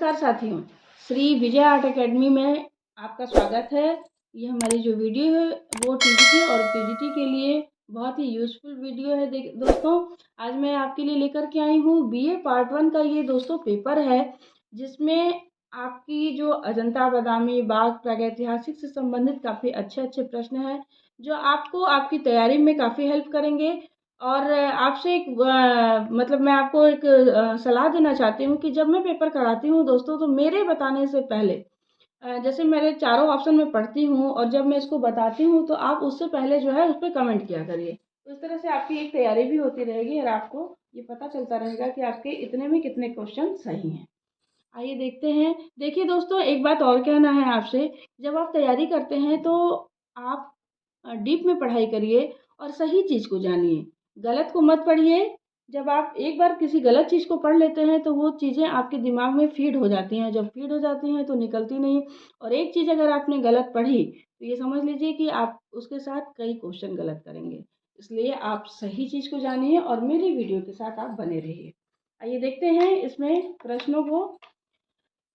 नमस्कार साथियों, Shri Vijay art academy में आपका स्वागत है। ये हमारी जो वीडियो है वो टीजीटी और पीजीटी के लिए बहुत ही यूज़फुल वीडियो है। दोस्तों, आज मैं आपके लिए लेकर के आई हूँ बीए पार्ट 1 का ये दोस्तों पेपर है, जिसमें आपकी जो अजंता बादामी बाग प्रागैतिहासिक से संबंधित काफ़ी अच्छे प्रश्न हैं, जो आपको आपकी तैयारी में काफ़ी हेल्प करेंगे। और आपसे एक मतलब मैं आपको एक सलाह देना चाहती हूँ कि जब मैं पेपर कराती हूँ दोस्तों, तो मेरे बताने से पहले जैसे मेरे चारों ऑप्शन में पढ़ती हूँ और जब मैं इसको बताती हूँ तो आप उससे पहले जो है उस पर कमेंट किया करिए। तो इस तरह से आपकी एक तैयारी भी होती रहेगी और आपको ये पता चलता रहेगा कि आपके इतने में कितने क्वेश्चन सही हैं। आइए देखते हैं। देखिए दोस्तों, एक बात और कहना है आपसे, जब आप तैयारी करते हैं तो आप डीप में पढ़ाई करिए और सही चीज़ को जानिए, गलत को मत पढ़िए। जब आप एक बार किसी गलत चीज़ को पढ़ लेते हैं तो वो चीज़ें आपके दिमाग में फीड हो जाती हैं, जब फीड हो जाती हैं तो निकलती नहीं। और एक चीज़ अगर आपने गलत पढ़ी तो ये समझ लीजिए कि आप उसके साथ कई क्वेश्चन गलत करेंगे। इसलिए आप सही चीज़ को जानिए और मेरी वीडियो के साथ आप बने रहिए। आइए देखते हैं इसमें प्रश्नों को।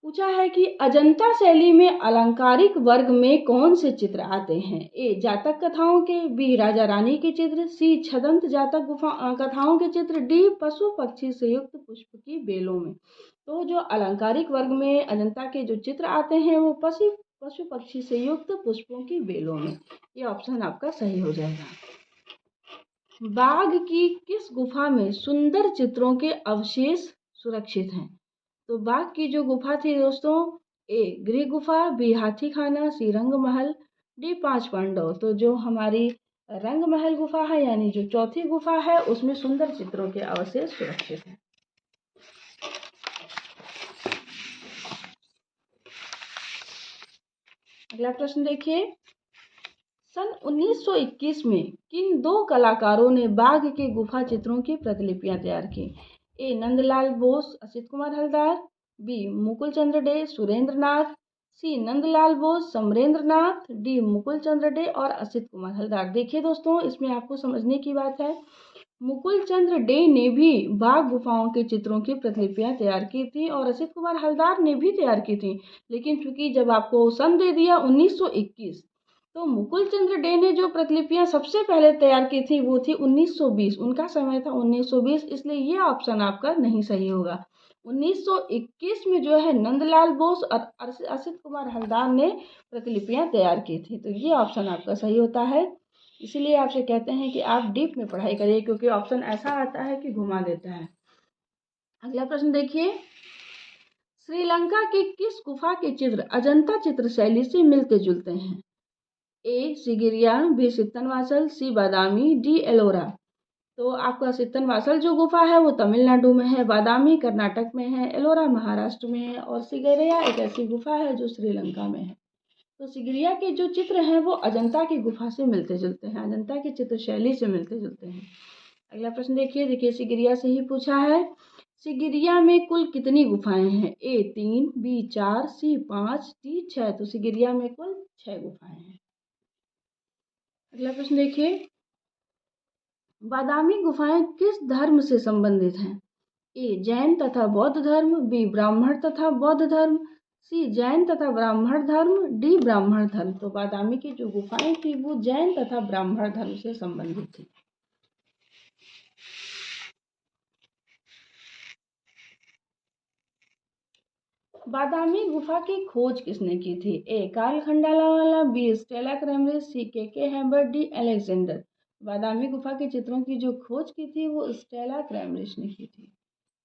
पूछा है कि अजंता शैली में अलंकारिक वर्ग में कौन से चित्र आते हैं? ए जातक कथाओं के, बी राजा रानी के चित्र, सी छदंत जातक गुफा कथाओं के चित्र, डी पशु पक्षी से युक्त पुष्प की बेलों में। तो जो अलंकारिक वर्ग में अजंता के जो चित्र आते हैं वो पशु पशु पक्षी से युक्त पुष्पों की बेलों में। ये ऑप्शन आपका सही हो जाएगा। बाघ की किस गुफा में सुंदर चित्रों के अवशेष सुरक्षित हैं? तो बाघ की जो गुफा थी दोस्तों, ए गृह गुफा, बी हाथी खाना, सी रंग महल, डी 5 पांडव। तो जो हमारी रंग महल गुफा है यानी जो चौथी गुफा है उसमें सुंदर चित्रों के अवशेष सुरक्षित हैं। अगला प्रश्न देखिए। सन 1921 में किन दो कलाकारों ने बाघ के गुफा चित्रों की प्रतिलिपियां तैयार की? ए नंदलाल बोस, असित कुमार हलदार, बी मुकुल चंद्र डे, सुरेंद्र नाथ, सी नंदलाल बोस, समरेंद्र नाथ, डी मुकुल चंद्र डे और असित कुमार हलदार। देखिए दोस्तों, इसमें आपको समझने की बात है, मुकुल चंद्र डे ने भी बाघ गुफाओं के चित्रों की प्रतिलिपियां तैयार की थी और असित कुमार हलदार ने भी तैयार की थी। लेकिन चूंकि जब आपको सन दे दिया 1921, तो मुकुल चंद्र डे ने जो प्रतिलिपियां सबसे पहले तैयार की थी वो थी 1920। उनका समय था 1920, इसलिए ये ऑप्शन आपका नहीं सही होगा। 1921 में जो है नंदलाल बोस और असित कुमार हलदार ने प्रतिलिपियां तैयार की थी, तो ये ऑप्शन आपका सही होता है। इसीलिए आपसे कहते हैं कि आप डीप में पढ़ाई करिए, क्योंकि ऑप्शन ऐसा आता है कि घुमा देता है। अगला प्रश्न देखिए। श्रीलंका की किस गुफा के चित्र अजंता चित्र शैली से मिलते जुलते हैं? ए सिगिरिया, बी सित्तनवासल, सी बादामी, डी एलोरा। तो आपका सित्तनवासल जो गुफा है वो तमिलनाडु में है, बादामी कर्नाटक में है, एलोरा महाराष्ट्र में है और सिगिरिया एक ऐसी गुफा है जो श्रीलंका में है। तो सिगिरिया के जो चित्र हैं वो अजंता की गुफा से मिलते जुलते हैं, अजंता की चित्र शैली से मिलते जुलते हैं। अगला प्रश्न देखिए सिगिरिया से ही पूछा है। सिगिरिया में कुल कितनी गुफाएं हैं? ए 3, बी 4, सी 5, डी 6। तो सिगिरिया में कुल 6 गुफाएं हैं। अगला प्रश्न देखिए। बादामी गुफाएं किस धर्म से संबंधित हैं? ए जैन तथा बौद्ध धर्म, बी ब्राह्मण तथा बौद्ध धर्म, सी जैन तथा ब्राह्मण धर्म, डी ब्राह्मण धर्म। तो बादामी की जो गुफाएं थी वो जैन तथा ब्राह्मण धर्म से संबंधित थी। बादामी गुफा की खोज किसने की थी? ए कार्ल खंडालावाला, बी स्टेला क्रैमरिस, सी के हैम्बर्ट, डी अलेक्जेंडर। बादामी गुफा के चित्रों की जो खोज की थी वो स्टेला क्रैमरिस ने की थी।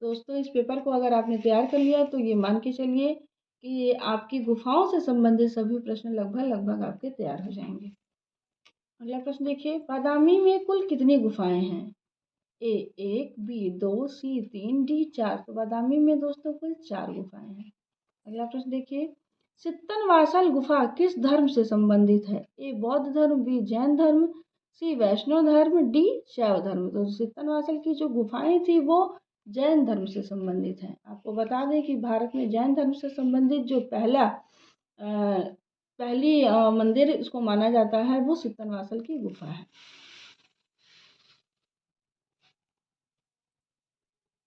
दोस्तों, इस पेपर को अगर आपने तैयार कर लिया तो ये मान के चलिए कि आपकी गुफाओं से संबंधित सभी प्रश्न लगभग आपके तैयार हो जाएंगे। अगला प्रश्न देखिए। बादामी में कुल कितनी गुफाएं हैं? ए 1, बी 2, सी 3, डी 4। तो बादामी में दोस्तों कुल 4 गुफाएं हैं। अगला प्रश्न देखिए। सित्तनवासल गुफा किस धर्म से संबंधित है? ए बौद्ध धर्म, बी जैन धर्म, सी वैष्णव धर्म, डी शैव धर्म। तो सित्तनवासल की जो गुफाएं थी वो जैन धर्म से संबंधित हैं। आपको बता दें कि भारत में जैन धर्म से संबंधित जो पहली मंदिर इसको माना जाता है वो सित्तनवासल की गुफा है।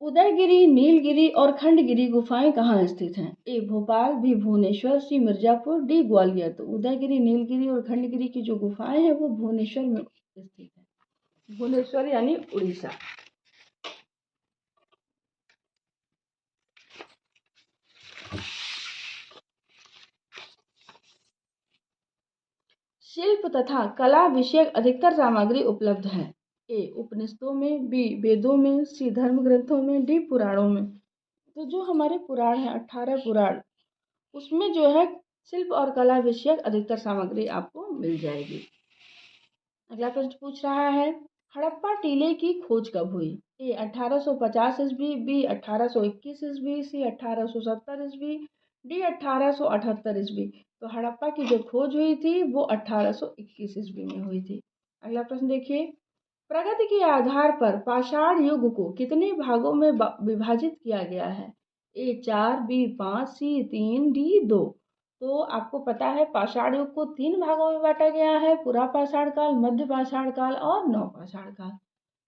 उदयगिरी, नीलगिरी और खंडगिरी गुफाएं कहाँ स्थित हैं? ए भोपाल, बी भुवनेश्वर, सी मिर्जापुर, डी ग्वालियर। तो उदयगिरी, नीलगिरी और खंडगिरी की जो गुफाएं हैं वो भुवनेश्वर में स्थित है। भुवनेश्वर यानी उड़ीसा। शिल्प तथा कला विषयक अधिकतर सामग्री उपलब्ध है। ए उपनिषदों में, बी वेदों में, सी धर्म ग्रंथों में, डी पुराणों में। तो जो हमारे पुराण हैं 18 पुराण, उसमें जो है शिल्प और कला विषयक अधिकतर सामग्री आपको मिल जाएगी। अगला प्रश्न पूछ रहा है, हड़प्पा टीले की खोज कब हुई? ए 1850 ईस्वी, बी 1821 ईस्वी, सी 1870 ईस्वी, डी 1878 ईस्वी। तो हड़प्पा की जो खोज हुई थी वो 1821 ईस्वी में हुई थी। अगला प्रश्न देखिए, प्रगति के आधार पर पाषाण युग को कितने भागों में विभाजित किया गया है? ए 4, बी 5, सी 3, डी 2। तो आपको पता है पाषाण युग को 3 भागों में बांटा गया है, पुरा पाषाण काल, मध्य पाषाण काल और नव पाषाण काल।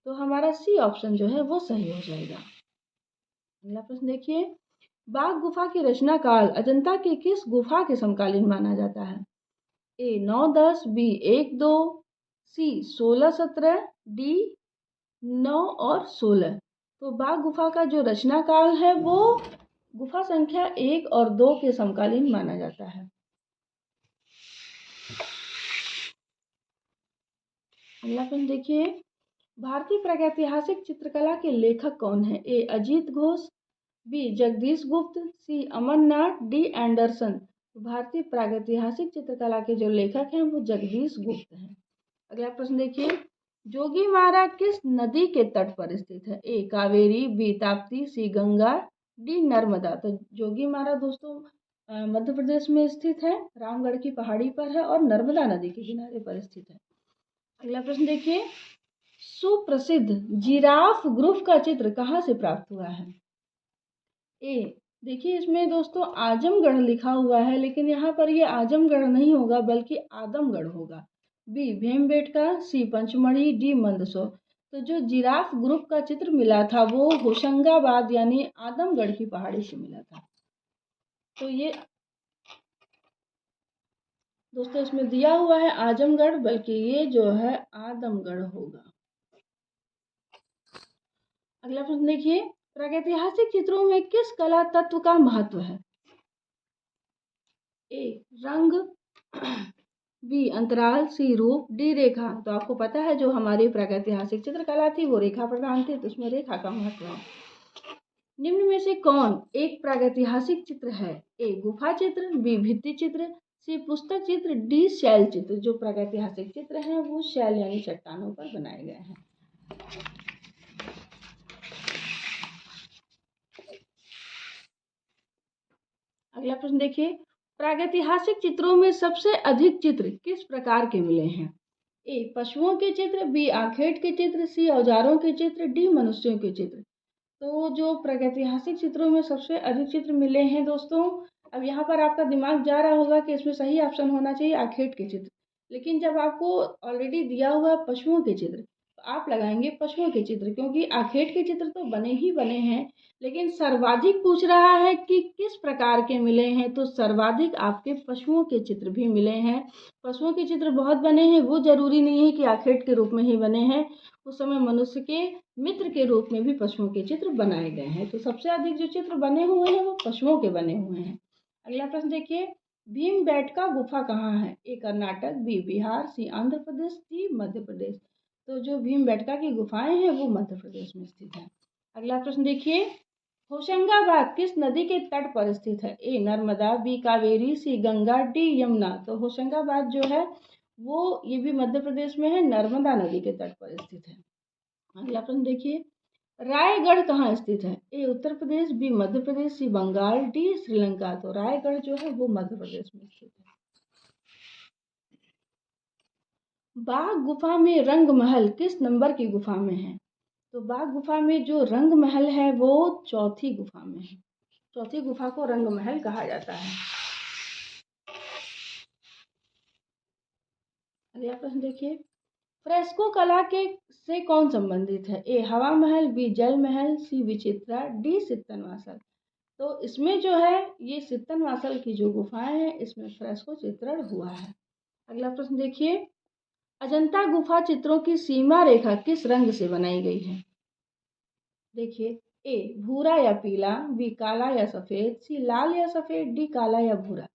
तो हमारा सी ऑप्शन जो है वो सही हो जाएगा। अगला प्रश्न देखिए, बाघ गुफा की रचना काल अजंता की किस गुफा के समकालीन माना जाता है? ए 9-10, बी 1-2, सी 16-17, डी 9 और 16। तो बाघ गुफा का जो रचना काल है वो गुफा संख्या 1 और 2 के समकालीन माना जाता है। अगला प्रश्न देखिए, भारतीय प्रागैतिहासिक चित्रकला के लेखक कौन है? ए अजीत घोष, बी जगदीश गुप्त, सी अमरनाथ, डी एंडरसन। भारतीय प्रागैतिहासिक चित्रकला के जो लेखक हैं वो जगदीश गुप्त हैं। अगला प्रश्न देखिए, जोगीमारा किस नदी के तट पर स्थित है? ए कावेरी, बी ताप्ती, सी गंगा, डी नर्मदा। तो जोगीमारा दोस्तों मध्य प्रदेश में स्थित है, रामगढ़ की पहाड़ी पर है और नर्मदा नदी के किनारे पर स्थित है। अगला प्रश्न देखिए, सुप्रसिद्ध जिराफ ग्रुप का चित्र कहाँ से प्राप्त हुआ है? ए देखिए, इसमें दोस्तों आजमगढ़ लिखा हुआ है, लेकिन यहाँ पर ये आजमगढ़ नहीं होगा बल्कि आदमगढ़ होगा। बी भीमबेटका, सी पंचमढ़ी, डी मंदसौर। तो जो जिराफ ग्रुप का चित्र मिला था वो होशंगाबाद यानी आदमगढ़ की पहाड़ी से मिला था। तो ये दोस्तों इसमें दिया हुआ है आजमगढ़, बल्कि ये जो है आदमगढ़ होगा। अगला प्रश्न देखिए, प्रागैतिहासिक चित्रों में किस कला तत्व का महत्व है? ए रंग, बी अंतराल, सी रूप, डी रेखा। तो आपको पता है जो हमारी प्रागैतिहासिक चित्रकला थी वो रेखा प्रधान थी, तो उसमें रेखा का महत्व है। निम्न में से कौन एक प्रागैतिहासिक चित्र है? ए गुफा चित्र, बी भित्ति चित्र, सी पुस्तक चित्र, डी शैल चित्र। जो प्रागैतिहासिक चित्र हैं वो शैल यानी चट्टानों पर बनाए गए हैं। अगला प्रश्न देखिए, प्रागैतिहासिक चित्रों में सबसे अधिक चित्र किस प्रकार के मिले हैं? ए पशुओं के चित्र, बी आखेट के चित्र, सी औजारों के चित्र, डी मनुष्यों के चित्र। तो जो प्रागैतिहासिक चित्रों में सबसे अधिक चित्र मिले हैं दोस्तों, अब यहाँ पर आपका दिमाग जा रहा होगा कि इसमें सही ऑप्शन होना चाहिए आखेट के चित्र, लेकिन जब आपको ऑलरेडी दिया हुआ पशुओं के चित्र तो आप लगाएंगे पशुओं के चित्र, क्योंकि आखेट के चित्र तो बने ही बने हैं, लेकिन सर्वाधिक पूछ रहा है कि किस प्रकार के मिले हैं, तो सर्वाधिक आपके पशुओं के चित्र भी मिले हैं। पशुओं के चित्र बहुत बने हैं, वो जरूरी नहीं है कि आखेट के रूप में ही बने हैं, उस समय मनुष्य के मित्र के रूप में भी पशुओं के चित्र बनाए गए हैं। तो सबसे अधिक जो चित्र बने हुए हैं वो पशुओं के बने हुए हैं। अगला प्रश्न देखिए, भीमबेटका गुफा कहाँ है? ए कर्नाटक, बी बिहार, सी आंध्र प्रदेश, डी मध्य प्रदेश। तो जो भीमबेटका की गुफाएं हैं वो मध्य प्रदेश में स्थित है। अगला प्रश्न देखिए, होशंगाबाद किस नदी के तट पर स्थित है? ए नर्मदा, बी कावेरी, सी गंगा, डी यमुना। तो होशंगाबाद जो है वो ये भी मध्य प्रदेश में है, नर्मदा नदी के तट पर स्थित है। अगला प्रश्न देखिए, रायगढ़ कहाँ स्थित है? ए उत्तर प्रदेश, बी मध्य प्रदेश, सी बंगाल, डी श्रीलंका। तो रायगढ़ जो है वो मध्य प्रदेश में स्थित है। बाघ गुफा में रंग महल किस नंबर की गुफा में है? तो बाघ गुफा में जो रंग महल है वो चौथी गुफा में है। चौथी गुफा को रंग महल कहा जाता है। अगला प्रश्न देखिए, फ्रेस्को कला के से कौन संबंधित है? ए हवा महल, बी जल महल, सी विचित्रा, डी सित्तनवासल। तो इसमें जो है ये सित्तनवासल की जो गुफाएं हैं इसमें फ्रेस्को चित्रण हुआ है। अगला प्रश्न देखिए, अजंता गुफा चित्रों की सीमा रेखा किस रंग से बनाई गई है? देखिए, ए भूरा या पीला, बी काला या सफेद, सी लाल या सफेद, डी काला या भूरा।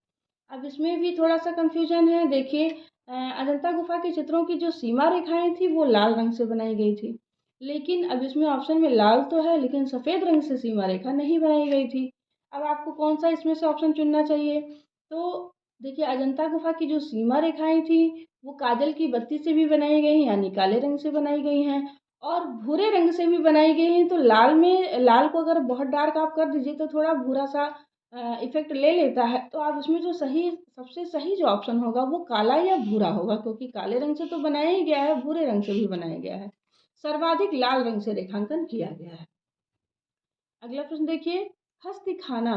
अब इसमें भी थोड़ा सा कंफ्यूजन है। देखिए, अजंता गुफा के चित्रों की जो सीमा रेखाएं थी वो लाल रंग से बनाई गई थी, लेकिन अब इसमें ऑप्शन में लाल तो है लेकिन सफ़ेद रंग से सीमा रेखा नहीं बनाई गई थी। अब आपको कौन सा इसमें से ऑप्शन चुनना चाहिए? तो देखिए, अजंता गुफा की जो सीमा रेखाएं थी वो काजल की बत्ती से भी बनाई गई हैं, यानी काले रंग से बनाई गई हैं, और भूरे रंग से भी बनाई गई हैं। तो लाल को अगर बहुत डार्क आप कर दीजिए तो थोड़ा भूरा सा इफेक्ट ले लेता है। तो आप इसमें जो सबसे सही जो ऑप्शन होगा वो काला या भूरा होगा, क्योंकि काले रंग से तो बनाया ही गया है, भूरे रंग से भी बनाया गया है। सर्वाधिक लाल रंग से रेखांकन किया गया है। अगला प्रश्न देखिए, हस्ती खाना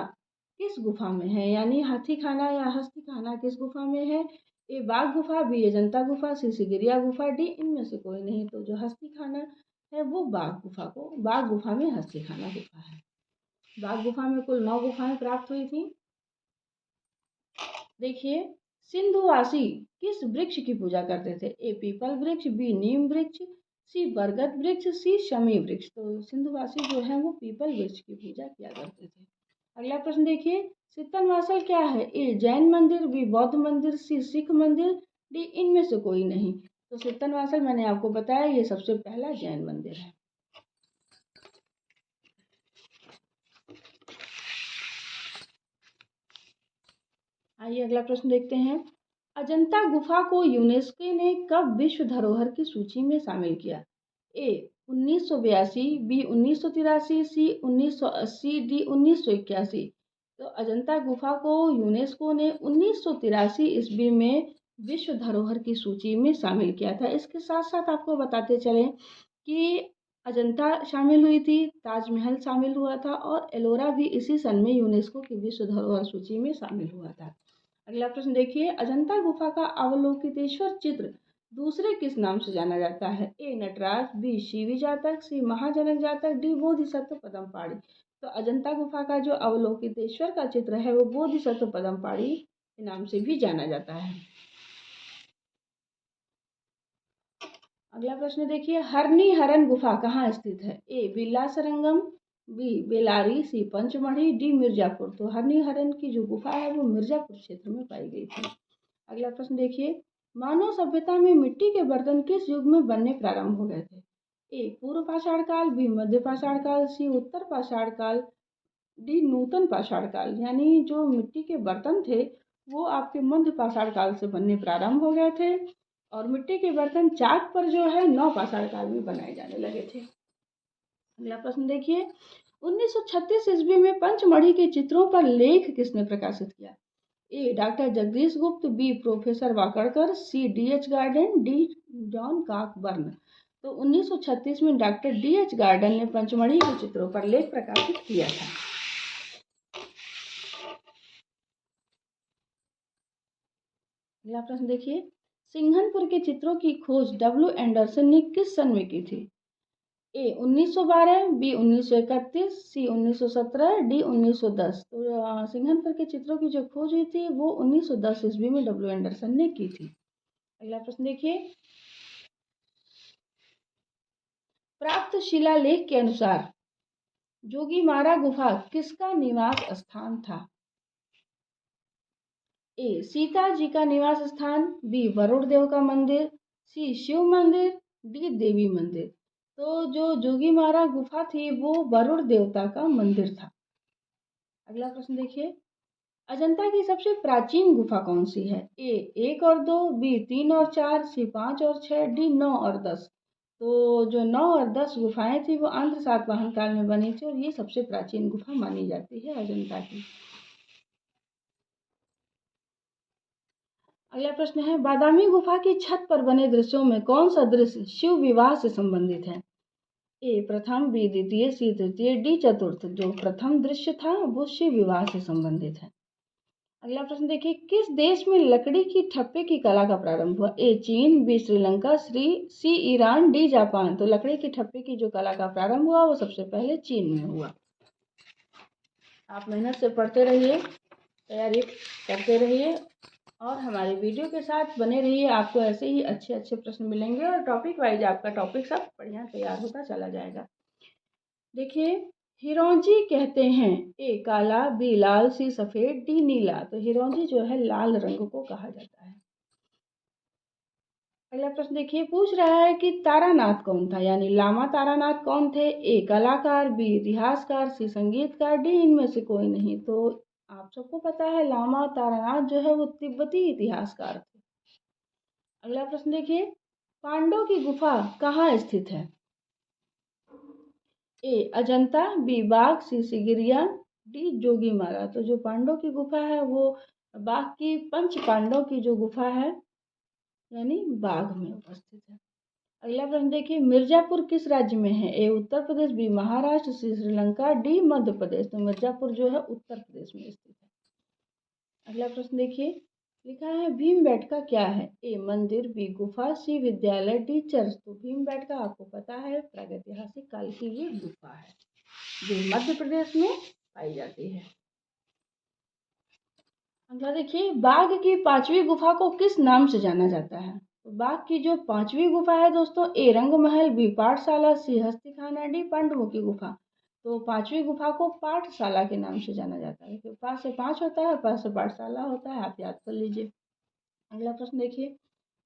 किस गुफा में है? यानी हाथी खाना या हस्ती खाना किस गुफा में है? ए बाघ गुफा, बी अजंता गुफा, सी सिगिरिया गुफा, डी इनमें से कोई नहीं। तो जो हस्ती खाना है वो बाघ गुफा में हस्ती खाना गुफा है। बाघ गुफा में कुल 9 गुफाएं प्राप्त हुई थी। देखिए, सिंधुवासी किस वृक्ष की पूजा करते थे? ए पीपल वृक्ष, बी नीम वृक्ष, सी बरगद वृक्ष, सी शमी वृक्ष। तो सिंधुवासी जो है वो पीपल वृक्ष की पूजा किया करते थे। अगला प्रश्न देखिए, सित्तनवासल क्या है? ए जैन मंदिर, बी बौद्ध मंदिर, सी सिख मंदिर, डी इनमें से कोई नहीं। तो सित्तनवासल मैंने आपको बताया ये सबसे पहला जैन मंदिर है। आइए अगला प्रश्न देखते हैं, अजंता गुफा को यूनेस्को ने कब विश्व धरोहर की सूची में शामिल किया? ए 1982, बी 1983, सी 1980, डी 1981। तो अजंता गुफा को यूनेस्को ने 1983 ईस्वी में विश्व धरोहर की सूची में शामिल किया था। इसके साथ साथ आपको बताते चलें कि अजंता शामिल हुई थी, ताजमहल शामिल हुआ था और एलोरा भी इसी सन में यूनेस्को की विश्व धरोहर सूची में शामिल हुआ था। अगला प्रश्न देखिए, अजंता गुफा का अवलोकितेश्वर चित्र दूसरे किस नाम से जाना जाता है? ए नटराज, बी शिवी जातक, सी महाजनक जातक, डी बोधिसत्व पदमपाड़ी। तो अजंता गुफा का जो अवलोकितेश्वर का चित्र है वो बोधिसत्व पदमपाड़ी के नाम से भी जाना जाता है। अगला प्रश्न देखिए, हरनी हरन गुफा कहाँ स्थित है? ए बिल्लासरंगम, बी बेलारी, सी पंचमढ़ी, डी मिर्जापुर। तो हरनी हरन की जो गुफा है वो मिर्जापुर क्षेत्र में पाई गई थी। अगला प्रश्न देखिए, मानव सभ्यता में मिट्टी के बर्तन किस युग में बनने प्रारंभ हो गए थे? ए पूर्व पाषाण काल, बी मध्य पाषाण काल, सी उत्तर पाषाण काल, डी नूतन पाषाण काल। यानी जो मिट्टी के बर्तन थे वो आपके मध्य पाषाण काल से बनने प्रारंभ हो गए थे, और मिट्टी के बर्तन चाक पर जो है 9 पाषाण काल में बनाए जाने लगे थे। अगला प्रश्न देखिए, 1936 ईस्वी में पंचमढ़ी के चित्रों पर लेख किसने प्रकाशित किया? ए doctor Jagdish Gupt, B professor Wakadkar, C D H. Gordon, D John Cockburn. तो 1936 में डॉक्टर डी.एच. गार्डन ने पंचमढ़ी के चित्रों पर लेख प्रकाशित किया था। अगला प्रश्न देखिए, सिंघनपुर के चित्रों की खोज डब्ल्यू एंडरसन ने किस सन में की थी? ए 1912, बी 1931, सी 1917, डी 1910। तो सिंघनपुर के चित्रों की जो खोज हुई थी वो 1910 ईस्वी में डब्ल्यू एंडरसन ने की थी। अगला प्रश्न देखिए, प्राप्त शिलालेख के अनुसार जोगीमारा गुफा किसका निवास स्थान था? ए सीता जी का निवास स्थान, बी वरुण देव का मंदिर, सी शिव मंदिर, डी देवी मंदिर। तो जो जोगीमारा गुफा थी वो वरुण देवता का मंदिर था। अगला प्रश्न देखिए, अजंता की सबसे प्राचीन गुफा कौन सी है? ए 1 और 2, बी 3 और 4, सी 5 और 6, डी 9 और 10। तो जो 9 और 10 गुफाएं थी वो आंध्र सातवाहन काल में बनी थी और ये सबसे प्राचीन गुफा मानी जाती है अजंता की। अगला प्रश्न है, बादामी गुफा की छत पर बने दृश्यों में कौन सा दृश्य शिव विवाह से संबंधित है? ए प्रथम, बी द्वितीय, सी तृतीय, डी चतुर्थ। जो प्रथम दृश्य था वो शिव विवाह से संबंधित है। अगला प्रश्न देखिए, किस देश में लकड़ी की ठप्पे की कला का प्रारंभ हुआ? ए चीन, बी श्रीलंका, सी ईरान, डी जापान। तो लकड़ी की ठप्पे की जो कला का प्रारंभ हुआ वो सबसे पहले चीन में हुआ। आप मेहनत से पढ़ते रहिए, तैयारी करते रहिए और हमारे वीडियो के साथ बने रहिए। आपको ऐसे ही अच्छे अच्छे प्रश्न मिलेंगे और टॉपिक वाइज आपका टॉपिक सब बढ़िया तैयार होता चला जाएगा। देखिए, हिरौंजी कहते हैं, ए काला, बी लाल, सी सफेद, डी नीला। तो हिरौंजी जो है लाल रंग को कहा जाता है। अगला प्रश्न देखिए, पूछ रहा है कि तारानाथ कौन था, यानी लामा तारानाथ कौन थे? ए कलाकार, बी इतिहासकार, सी संगीतकार, डी इनमें से कोई नहीं। तो आप सबको पता है लामा तारानाथ जो है वो तिब्बती इतिहासकार थे। अगला प्रश्न देखिए, पांडव की गुफा कहाँ स्थित है? ए अजंता, बी बाघ, सी सिगिरिया, डी जोगीमारा। तो जो पांडव की गुफा है वो बाघ की, पंच पांडव की जो गुफा है यानी बाघ में उपस्थित है। अगला प्रश्न देखिए, मिर्जापुर किस राज्य में है? ए उत्तर प्रदेश, बी महाराष्ट्र, सी श्रीलंका, डी मध्य प्रदेश। तो मिर्जापुर जो है उत्तर प्रदेश में स्थित है। अगला प्रश्न देखिए, लिखा है भीमबेटका क्या है? ए मंदिर, बी गुफा, सी विद्यालय, डी चर्च। तो भीमबेटका आपको पता है प्रागैतिहासिक काल की ये गुफा है जो मध्य प्रदेश में पाई जाती है। अगला देखिए, बाघ की पांचवी गुफा को किस नाम से जाना जाता है? तो बाघ की जो पांचवी गुफा है दोस्तों, ए रंगमहल, बी पाठशाला, सी हस्तिखाना, डी पांडवों की गुफा। तो पांचवी गुफा को पाठशाला के नाम से जाना जाता है। क्योंकि 5 से 5 होता है, 5 से पाठशाला होता है, आप याद कर लीजिए। अगला प्रश्न देखिए,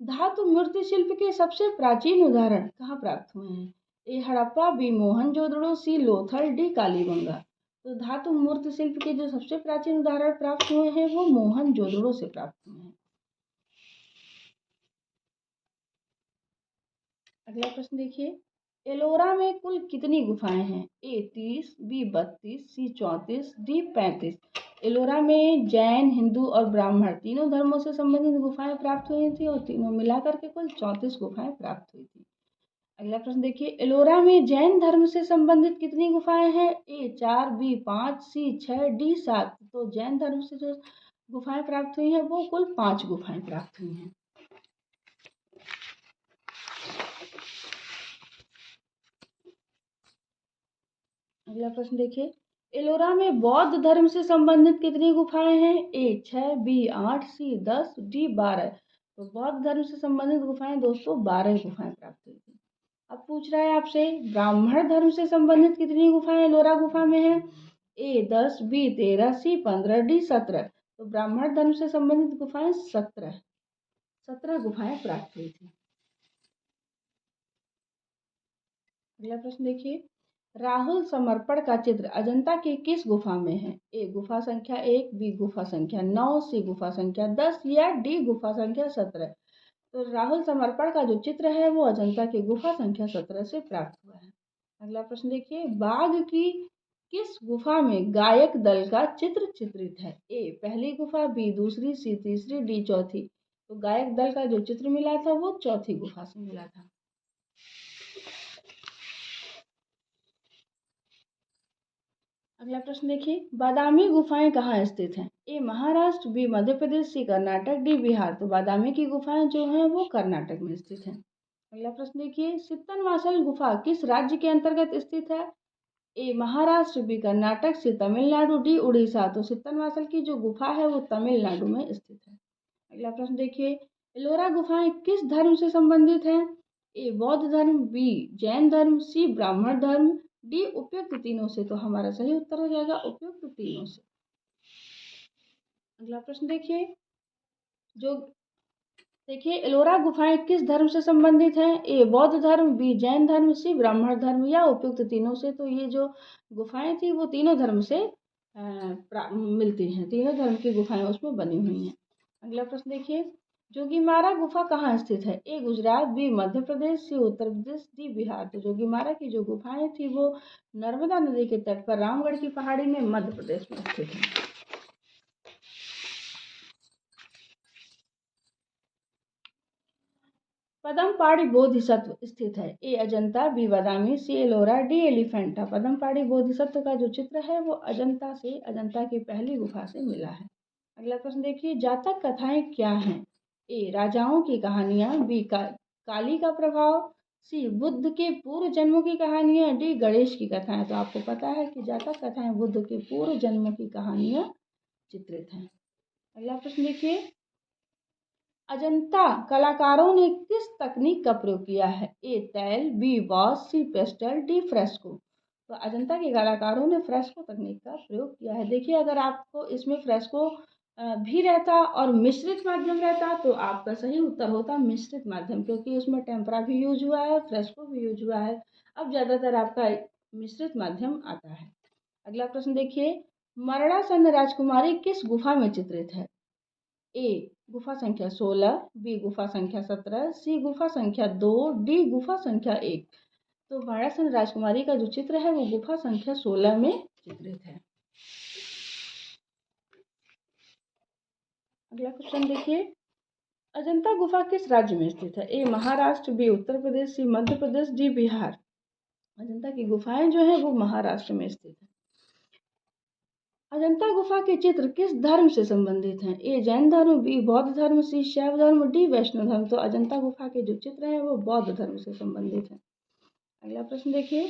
धातु मूर्ति शिल्प के सबसे प्राचीन उदाहरण कहाँ प्राप्त हुए हैं? ए हड़प्पा, बी मोहनजोदड़ो, सी लोथल, डी कालीबंगा। तो धातु मूर्ति शिल्प के जो सबसे प्राचीन उदाहरण प्राप्त हुए हैं वो मोहनजोदड़ो से प्राप्त हुए हैं। अगला प्रश्न देखिए, एलोरा में कुल कितनी गुफाएं हैं? ए 30, बी 32, सी 34, डी 35। एलोरा में जैन, हिंदू और ब्राह्मण तीनों धर्मों से संबंधित गुफाएं प्राप्त हुई थी और तीनों मिलाकर के कुल 34 गुफाएं प्राप्त हुई थी। अगला प्रश्न देखिए, एलोरा में जैन धर्म से संबंधित कितनी गुफाएं हैं? ए 4, बी 5, सी 6, डी 7। तो जैन धर्म से जो गुफाएं प्राप्त हुई हैं वो कुल 5 गुफाएं प्राप्त हुई हैं। अगला प्रश्न देखिए, एलोरा में बौद्ध धर्म से संबंधित कितनी गुफाएं हैं? ए 6, बी 8, सी 10, डी 12। तो बौद्ध धर्म से संबंधित गुफाएं दोस्तों 12 गुफाएं प्राप्त हुई थी। अब पूछ रहा है आपसे, ब्राह्मण धर्म से संबंधित कितनी गुफाएं एलोरा गुफा में है? ए 10, बी 13, सी 15, डी 17। तो ब्राह्मण धर्म से संबंधित गुफाएं 17 गुफाएं प्राप्त हुई थी। अगला प्रश्न देखिए, राहुल समर्पण का चित्र अजंता की किस गुफा में है? ए गुफा संख्या 1, बी गुफा संख्या 9, सी गुफा संख्या 10 या डी गुफा संख्या 17। तो राहुल समर्पण का जो चित्र है वो अजंता की गुफा संख्या 17 से प्राप्त हुआ है। अगला प्रश्न देखिए, बाघ की किस गुफा में गायक दल का चित्र चित्रित है? ए पहली गुफा, बी दूसरी, सी तीसरी, डी चौथी। तो गायक दल का जो चित्र मिला था वो चौथी गुफा से मिला था। अगला प्रश्न देखिए, बादामी गुफाएं कहाँ स्थित हैं? ए महाराष्ट्र, बी मध्य प्रदेश, सी कर्नाटक, डी बिहार। तो बादामी की गुफाएं जो हैं वो कर्नाटक में स्थित हैं। अगला प्रश्न देखिए, सित्तनवासल गुफा किस राज्य के अंतर्गत स्थित है? ए महाराष्ट्र, बी कर्नाटक, सी तमिलनाडु, डी उड़ीसा। तो सित्तनवासल की जो गुफा है वो तमिलनाडु में स्थित है। अगला प्रश्न देखिए, एलोरा गुफाएं किस धर्म से संबंधित हैं? ए बौद्ध धर्म, बी जैन धर्म, सी ब्राह्मण धर्म, डी उपयुक्त तीनों से। तो हमारा सही उत्तर हो जाएगा उपयुक्त तीनों से। अगला प्रश्न देखिए, जो देखिए एलोरा गुफाएं किस धर्म से संबंधित हैं? ए बौद्ध धर्म, बी जैन धर्म, सी ब्राह्मण धर्म या उपयुक्त तीनों से। तो ये जो गुफाएं थी वो तीनों धर्म से मिलती हैं, तीनों धर्म की गुफाएं उसमें बनी हुई हैं। अगला प्रश्न देखिए, जोगीमारा गुफा कहाँ स्थित है? ए गुजरात, बी मध्य प्रदेश, सी उत्तर प्रदेश, डी बिहार। तो जोगीमारा की जो गुफाएं थी वो नर्मदा नदी के तट पर रामगढ़ की पहाड़ी में मध्य प्रदेश में स्थित है। पदमपाड़ी बोधिसत्व स्थित है? ए अजंता, बी बादामी, सी एलोरा, डी एलिफेंटा। पदमपाड़ी बोधिसत्व का जो चित्र है वो अजंता की पहली गुफा से मिला है। अगला प्रश्न देखिए, जातक कथाएं क्या हैं? ए राजाओं की कहानियां, बी काली का प्रभाव, सी बुद्ध के पूर्व जन्मों की कहानियां, डी गणेश की कथाएं। तो आपको पता है कि जातक कथाएं बुद्ध के पूर्व जन्मों की कहानियां चित्रित हैं। अगला प्रश्न देखिए, अजंता कलाकारों ने किस तकनीक का प्रयोग किया है? ए तैल, be wash, C pastel, D fresco. तो अजंता के कलाकारों ने फ्रेस्को तकनीक का प्रयोग किया है। देखिए, अगर आपको इसमें फ्रेस्को भी रहता और मिश्रित माध्यम रहता तो आपका सही उत्तर होता मिश्रित माध्यम, क्योंकि उसमें टेम्परा भी यूज हुआ है, फ्रेस्को भी यूज हुआ है। अब ज़्यादातर आपका मिश्रित माध्यम आता है। अगला प्रश्न देखिए, मरणासन राजकुमारी किस गुफा में चित्रित है? ए गुफा संख्या 16, बी गुफा संख्या 17, सी गुफा संख्या 2, डी गुफा संख्या 1। तो मरणासन राजकुमारी का जो चित्र है वो गुफा संख्या 16 में चित्रित है। अगला क्वेश्चन देखिए, अजंता गुफा किस राज्य में स्थित है? ए महाराष्ट्र, बी उत्तर प्रदेश, सी मध्य प्रदेश, डी बिहार। अजंता की गुफाएं जो है वो महाराष्ट्र में स्थित है। अजंता गुफा के चित्र किस धर्म से संबंधित हैं? ए जैन धर्म, बी बौद्ध धर्म, सी शैव धर्म, डी वैष्णव धर्म। तो अजंता गुफा के जो चित्र हैं वो बौद्ध धर्म से संबंधित हैं। अगला प्रश्न देखिए,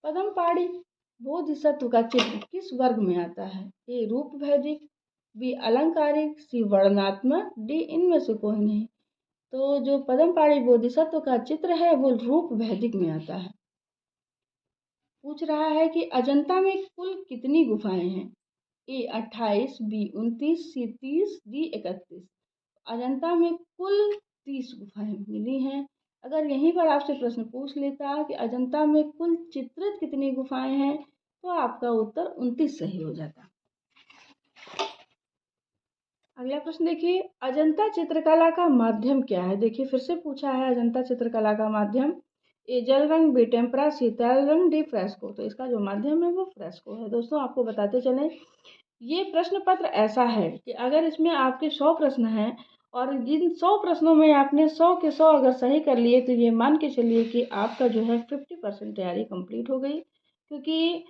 पद्मपाणि बोधिसत्व का चित्र किस वर्ग में आता है? ए रूप वैदिक, बी अलंकारिक, सी वर्णनात्मक, डी इनमें से कोई नहीं। तो जो पद्मपाणि बोधिसत्व का चित्र है वो रूप वैदिक में आता है। पूछ रहा है कि अजंता में कुल कितनी गुफाएं हैं? ए 28, बी 29, सी 30, डी 31। अजंता में कुल 30 गुफाएं मिली हैं। अगर यहीं पर आपसे प्रश्न पूछ लेता कि अजंता में कुल चित्रित कितनी गुफाएं हैं तो आपका उत्तर 29 सही हो जाता। अगला प्रश्न देखिए, अजंता चित्रकला का माध्यम क्या है? देखिए, फिर से पूछा है अजंता चित्रकला का माध्यम। ए जल रंग, बी टेम्परा, सी तैल रंग, डी फ्रेस्को। तो इसका जो माध्यम है वो फ्रेस्को है। दोस्तों, आपको बताते चलें, ये प्रश्न पत्र ऐसा है कि अगर इसमें आपके 100 प्रश्न हैं और जिन 100 प्रश्नों में आपने 100 के 100 अगर सही कर लिए तो ये मान के चलिए कि आपका जो है 50% तैयारी कंप्लीट हो गई, क्योंकि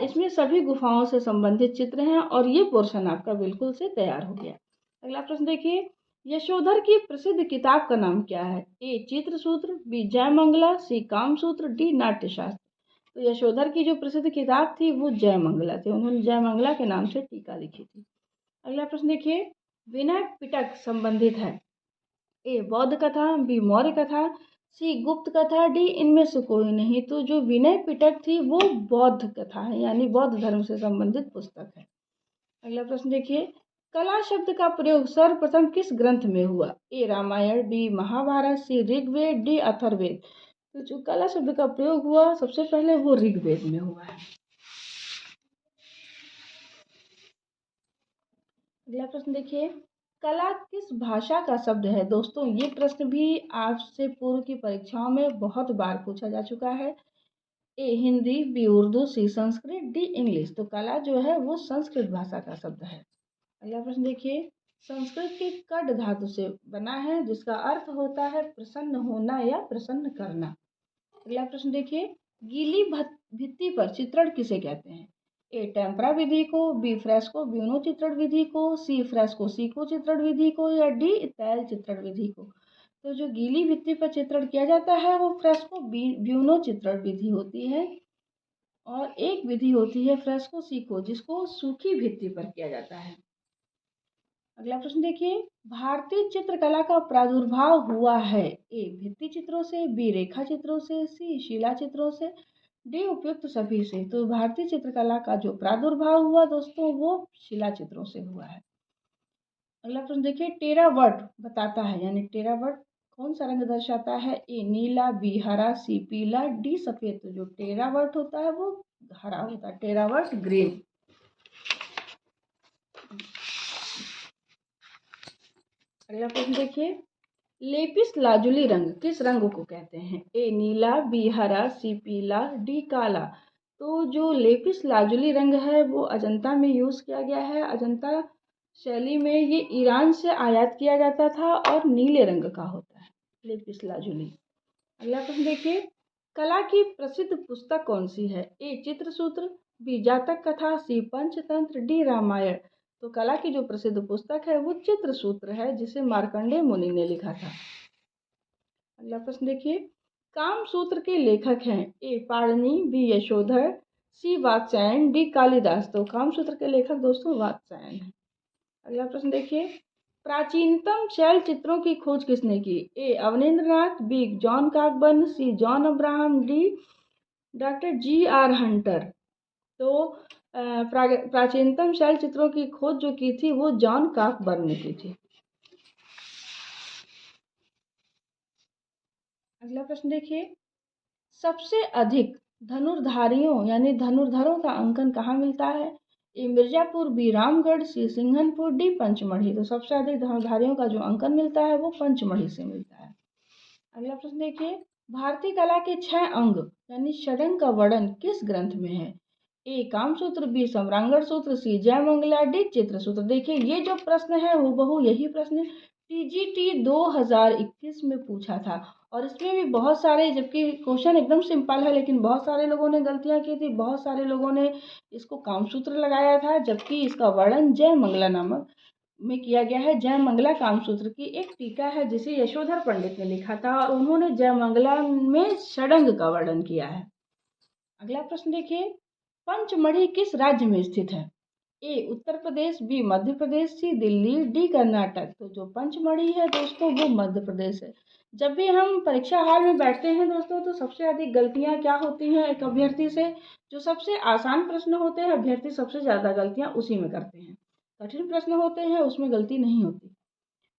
इसमें सभी गुफाओं से संबंधित चित्र हैं और ये पोर्शन आपका बिल्कुल से तैयार हो गया। अगला प्रश्न देखिए, यशोधर की प्रसिद्ध किताब का नाम क्या है? ए चित्रसूत्र, बी जयमंगला, सी कामसूत्र, डी नाट्यशास्त्र। तो यशोधर की जो प्रसिद्ध किताब थी वो जयमंगला थी। उन्होंने जयमंगला के नाम से टीका लिखी थी। अगला प्रश्न देखिए, विनय पिटक संबंधित है? ए बौद्ध कथा, बी मौर्य कथा, सी गुप्त कथा, डी इनमें से कोई नहीं। तो जो विनय पिटक थी वो बौद्ध कथा है, यानी बौद्ध धर्म से संबंधित पुस्तक है। अगला प्रश्न देखिए, कला शब्द का प्रयोग सर्वप्रथम किस ग्रंथ में हुआ? ए रामायण, बी महाभारत, सी ऋग्वेद, डी अथर्ववेद। तो जो कला शब्द का प्रयोग हुआ सबसे पहले वो ऋग्वेद में हुआ है। अगला प्रश्न देखिए, कला किस भाषा का शब्द है? दोस्तों, ये प्रश्न भी आपसे पूर्व की परीक्षाओं में बहुत बार पूछा जा चुका है। ए हिंदी, बी उर्दू, सी संस्कृत, डी इंग्लिश। तो कला जो है वो संस्कृत भाषा का शब्द है। अगला प्रश्न देखिए, संस्कृत के कड धातु से बना है जिसका अर्थ होता है प्रसन्न होना या प्रसन्न करना। अगला प्रश्न देखिए, गीली भित्ति पर चित्रण किसे कहते हैं? ए टेम्परा विधि को, बी फ्रेस्को ब्यूनो चित्रण विधि को, सी फ्रेस्को सीको चित्रण विधि को, या डी तैल चित्रण विधि को। तो जो गीली भित्ति पर चित्रण किया जाता है वो फ्रेस्को ब्यूनो चित्रण विधि होती है, और एक विधि होती है फ्रेस्को सीको जिसको सूखी भित्ति पर किया जाता है। अगला प्रश्न देखिए, भारतीय चित्रकला का प्रादुर्भाव हुआ है? ए भित्ति चित्रों से, बी रेखा चित्रों से, सी शिला चित्रों से, डी उपयुक्त सभी से। तो भारतीय चित्रकला का जो प्रादुर्भाव हुआ दोस्तों वो शिला चित्रों से हुआ है। अगला प्रश्न देखिए, टेरावट बताता है, यानी टेरावट कौन सा रंग दर्शाता है? ए नीला, बी हरा, सी पीला, डी सफेद। तो जो टेरावट होता है वो हरा होता है, टेरावट ग्रीन। अगला प्रश्न देखिए, लेपिस लाजुली रंग किस रंग को कहते हैं? ए नीला, बी हरा, सी पीला, डी काला। तो जो लेपिस लाजुली रंग है वो अजंता में यूज़ किया गया है। अजंता शैली में ये ईरान से आयात किया जाता था और नीले रंग का होता है लेपिस लाजुली। अगला प्रश्न देखिए, कला की प्रसिद्ध पुस्तक कौन सी है? ए चित्रसूत्र, बी जातक कथा, सी पंचतंत्र, डी रामायण। तो कला की जो प्रसिद्ध पुस्तक है वो चित्रसूत्र है, जिसे मार्कंडेय मुनि ने लिखा था। अगला प्रश्न देखिए, कामसूत्र के लेखक हैं ए पाणिनि, बी यशोधर, सी वात्स्यायन, डी कालिदास। तो कामसूत्र के लेखक दोस्तों वात्स्यायन है। अगला प्रश्न देखिए, प्राचीनतम शैल चित्रों की खोज किसने की? A Abanindranath, B John Cockburn, C John Abraham, D doctor G R. Hunter. तो प्राचीनतम शैल चित्रों की खोज जो की थी वो जॉन काकबर्न ने की थी। अगला प्रश्न देखिए, सबसे अधिक धनुर्धारियों यानी धनुर्धरों का अंकन कहाँ मिलता है? ए मिर्जापुर, बी रामगढ़, सी सिंघनपुर, डी पंचमढ़ी। तो सबसे अधिक धनुर्धारियों का जो अंकन मिलता है वो पंचमढ़ी से मिलता है। अगला प्रश्न देखिए, भारतीय कला के 6 अंग यानी षडंग का वर्णन किस ग्रंथ में है? ए कामसूत्र, बी सम्रांगण सूत्र, सी जयमंगला, डी चित्रसूत्र। देखिए ये जो प्रश्न है हूबहू यही प्रश्न टीजीटी 2021 में पूछा था, और इसमें भी बहुत सारे, जबकि क्वेश्चन एकदम सिंपल है लेकिन बहुत सारे लोगों ने गलतियां की थी। बहुत सारे लोगों ने इसको कामसूत्र लगाया था, जबकि इसका वर्णन जयमंगला नामक में किया गया है। जयमंगला कामसूत्र की एक टीका है जिसे यशोधर पंडित ने लिखा था, और उन्होंने जयमंगला में षडंग का वर्णन किया है। अगला प्रश्न देखिए, पंचमढ़ी किस राज्य में स्थित है? ए उत्तर प्रदेश, बी मध्य प्रदेश, सी दिल्ली, डी कर्नाटक। तो जो पंचमढ़ी है दोस्तों वो मध्य प्रदेश है। जब भी हम परीक्षा हॉल में बैठते हैं दोस्तों तो सबसे अधिक गलतियां क्या होती हैं एक अभ्यर्थी से? जो सबसे आसान प्रश्न होते हैं अभ्यर्थी सबसे ज़्यादा गलतियां उसी में करते हैं। कठिन प्रश्न होते हैं उसमें गलती नहीं होती।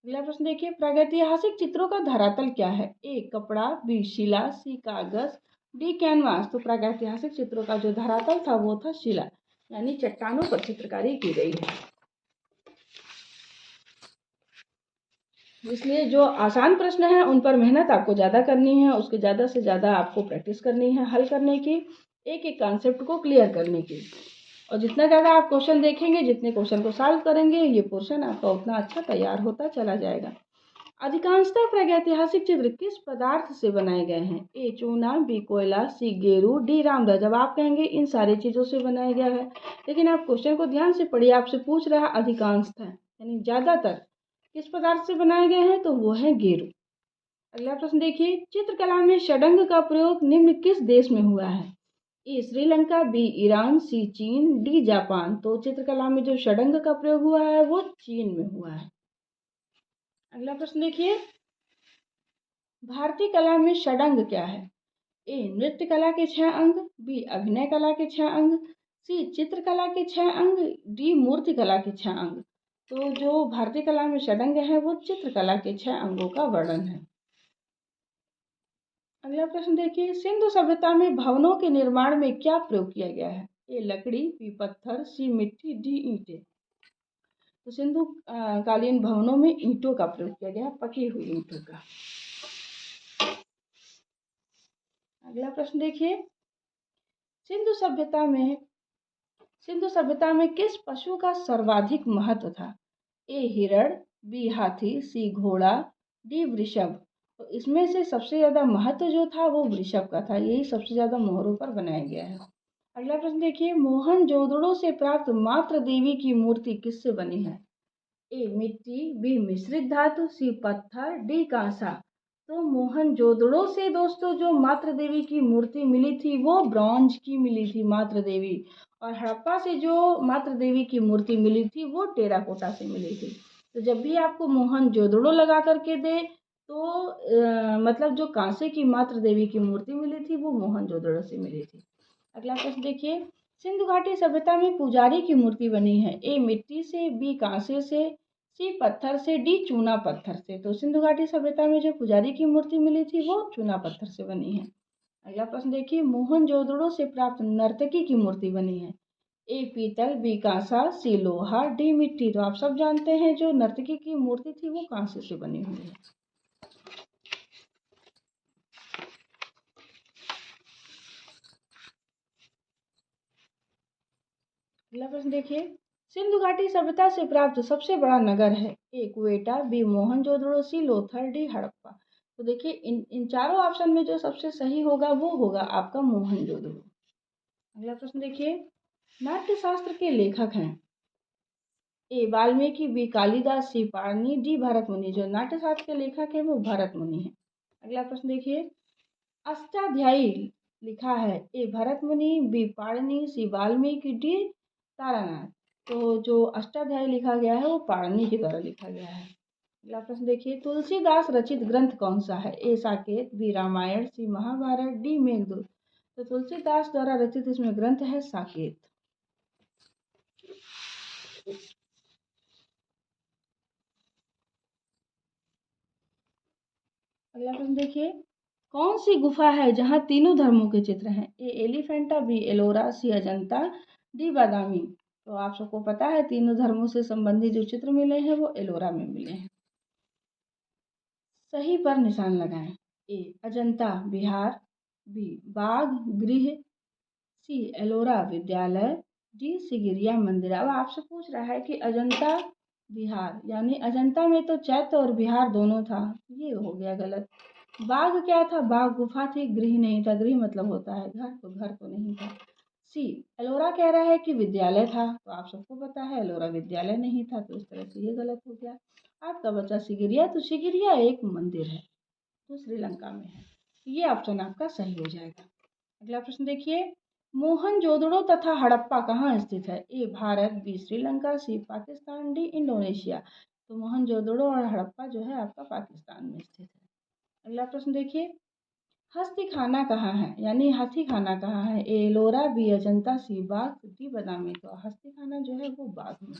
अगला प्रश्न देखिए, प्रागैतिहासिक चित्रों का धरातल क्या है? ए कपड़ा, बी शिला, सी कागज, डी कैनवास। तो प्रागैतिहासिक चित्रों का जो धरातल था वो था शिला, यानी चट्टानों पर चित्रकारी की गई है। इसलिए जो आसान प्रश्न है उन पर मेहनत आपको ज़्यादा करनी है, उसके ज़्यादा से ज़्यादा आपको प्रैक्टिस करनी है हल करने की, एक एक कॉन्सेप्ट को क्लियर करने की। और जितना ज़्यादा आप क्वेश्चन देखेंगे, जितने क्वेश्चन को सॉल्व करेंगे, ये पोर्शन आपका उतना अच्छा तैयार होता चला जाएगा। अधिकांशतः प्रागैतिहासिक चित्र किस पदार्थ से बनाए गए हैं? ए चूना, बी कोयला, सी गेरू, डी रामदा। जब आप कहेंगे इन सारी चीज़ों से बनाया गया है, लेकिन आप क्वेश्चन को ध्यान से पढ़िए, आपसे पूछ रहा है अधिकांशतः यानी ज़्यादातर किस पदार्थ से बनाए गए हैं, तो वो है गेरू। अगला प्रश्न देखिए, चित्रकला में षडंग का प्रयोग निम्न किस देश में हुआ है? ए श्रीलंका, बी ईरान, सी चीन, डी जापान। तो चित्रकला में जो षडंग का प्रयोग हुआ है वो चीन में हुआ है। अगला प्रश्न देखिए, भारतीय कला में षडंग क्या है? ए नृत्य कला के 6 अंग, बी अभिनय कला के 6 अंग, सी चित्रकला के 6 अंग, डी मूर्ति कला के 6 अंग। तो जो भारतीय कला में षडंग है वो चित्रकला के 6 अंगों का वर्णन है। अगला प्रश्न देखिए, सिंधु सभ्यता में भवनों के निर्माण में क्या प्रयोग किया गया है? ए लकड़ी, बी पत्थर, सी मिट्टी, डी ईंटें। तो सिंधु कालीन भवनों में ईंटों का प्रयोग किया गया, पकी हुई ईंटों का। अगला प्रश्न देखिए, सिंधु सभ्यता में किस पशु का सर्वाधिक महत्व था? ए हिरण, बी हाथी, सी घोड़ा, डी वृषभ। तो इसमें से सबसे ज़्यादा महत्व जो था वो वृषभ का था, यही सबसे ज़्यादा मोहरों पर बनाया गया है। अगला प्रश्न देखिए, मोहनजोदड़ो से प्राप्त मातृ देवी की मूर्ति किससे बनी है? ए मिट्टी, बी मिश्रित धातु, सी पत्थर, डी कांसा। तो मोहनजोदड़ो से दोस्तों जो मातृ देवी की मूर्ति मिली थी वो ब्रॉन्ज की मिली थी मातृ देवी, और हड़प्पा से जो मातृ देवी की मूर्ति मिली थी वो टेराकोटा से मिली थी। तो जब भी आपको मोहनजोदड़ो लगा करके दे तो मतलब जो कांसे की मातृ देवी की मूर्ति मिली थी वो मोहनजोदड़ो से मिली थी। अगला प्रश्न देखिए, सिंधु घाटी सभ्यता में पुजारी की मूर्ति बनी है? ए मिट्टी से, बी कांसे से, सी पत्थर से, डी चूना पत्थर से। तो सिंधु घाटी सभ्यता में जो पुजारी की मूर्ति मिली थी वो चूना पत्थर से बनी है। अगला प्रश्न देखिए, मोहनजोदड़ो से प्राप्त नर्तकी की मूर्ति बनी है? ए पीतल, बी कांसा, सी लोहा, डी मिट्टी। तो आप सब जानते हैं जो नर्तकी की मूर्ति थी वो कांसे से बनी हुई है। अगला प्रश्न देखिए, सिंधु घाटी सभ्यता से प्राप्त सबसे बड़ा नगर है? ए क्वेटा, बी मोहनजोदड़ो, सी लोथल, डी हड़प्पा। तो देखिए इन चारों ऑप्शन में जो सबसे सही होगा वो होगा आपका मोहनजोदड़ो। अगला प्रश्न देखिए, नाट्यशास्त्र के लेखक हैं? ए वाल्मीकि, बी कालिदास, सी पाणिनि, डी भरत मुनि। जो नाट्यशास्त्र के लेखक हैं वो भरत मुनि हैं। अगला प्रश्न देखिए, अष्टाध्यायी लिखा है? ए भरत मुनि, बी पाणिनि, सी वाल्मीकि, डी तारानाथ। तो जो अष्टाध्यायी लिखा गया है वो पाणिनि के द्वारा लिखा गया है। अगला प्रश्न देखिए, तुलसीदास रचित ग्रंथ कौन सा है? ए साकेत, बी रामायण, सी महाभारत, डी मेघदूत। तो तुलसीदास द्वारा रचित इसमें ग्रंथ है साकेत। अगला प्रश्न देखिए, कौन सी गुफा है जहाँ तीनों धर्मों के चित्र हैं? ए एलिफेंटा, बी एलोरा, सी अजंता, डी बादामी। तो आप सबको पता है तीनों धर्मों से संबंधित जो चित्र मिले हैं वो एलोरा में मिले हैं। सही पर निशान लगाएं। ए अजंता बिहार, बी बाघ गृह, सी एलोरा विद्यालय, डी सिगिरिया मंदिर। अब आपसे पूछ रहा है कि अजंता बिहार, यानी अजंता में तो चैत्य और बिहार दोनों था, ये हो गया गलत। बाघ क्या था? बाघ गुफा थी, गृह नहीं था। गृह मतलब होता है घर, तो घर तो नहीं था। सी एलोरा कह रहा है कि विद्यालय था, तो आप सबको पता है एलोरा विद्यालय नहीं था, तो इस तरह से ये गलत हो गया। आपका बचा सिगिरिया, तो सिगिरिया एक मंदिर है जो श्रीलंका में है। ये ऑप्शन आपका सही हो जाएगा। अगला प्रश्न देखिए, मोहनजोदड़ो तथा हड़प्पा कहाँ स्थित है? ए भारत, बी श्रीलंका, सी पाकिस्तान, डी इंडोनेशिया। तो मोहनजोदड़ो और हड़प्पा जो है आपका पाकिस्तान में स्थित है। अगला प्रश्न देखिए, हस्ती खाना कहाँ है, यानी हाथी खाना कहाँ है? ए एलोरा, बी अजंता, सी बाग, डी बादामी। तो हस्ती खाना जो है वो बाग में।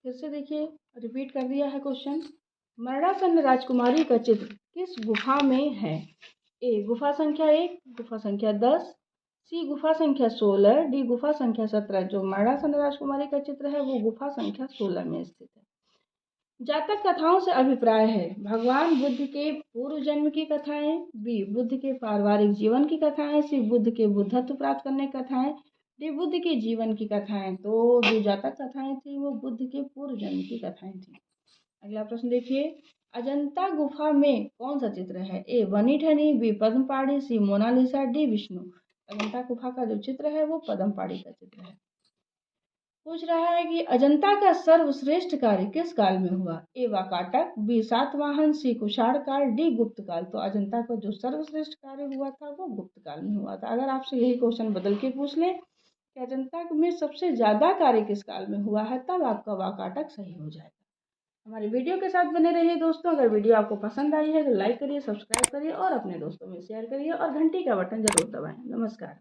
फिर से देखिए, रिपीट कर दिया है क्वेश्चन। मरणासन राजकुमारी का चित्र किस गुफा में है? ए गुफा संख्या 1, गुफा संख्या 10, सी गुफा संख्या 16, डी गुफा संख्या 17। जो मरणासन राजकुमारी का चित्र है वो गुफा संख्या 16 में स्थित है। जातक कथाओं से अभिप्राय है? भगवान बुद्ध के पूर्व जन्म की कथाएं, बी बुद्ध के पारिवारिक जीवन की कथाएं, सी बुद्ध के बुद्धत्व प्राप्त करने की कथाएं, डी बुद्ध के जीवन की कथाएं। तो जो जातक कथाएं थी वो बुद्ध के पूर्व जन्म की कथाएं थी। अगला प्रश्न देखिए, अजंता गुफा में कौन सा चित्र है? ए बनी ठनी, बी पद्मपाड़ी, सी मोनालिसा, डी विष्णु। अजंता गुफा का जो चित्र है वो पद्मपाड़ी का चित्र है। पूछ रहा है कि अजंता का सर्वश्रेष्ठ कार्य किस काल में हुआ? ए वाकाटक, बी सातवाहन, सी कुषाण काल, डी गुप्त काल। तो अजंता का जो सर्वश्रेष्ठ कार्य हुआ था वो गुप्त काल में हुआ था। अगर आपसे यही क्वेश्चन बदल के पूछ ले कि अजंता में सबसे ज्यादा कार्य किस काल में हुआ है, तब आपका वाकाटक सही हो जाएगा। हमारे वीडियो के साथ बने रहिए दोस्तों। अगर वीडियो आपको पसंद आई है तो लाइक करिए, सब्सक्राइब करिए और अपने दोस्तों में शेयर करिए और घंटी का बटन जरूर दबाएं। नमस्कार।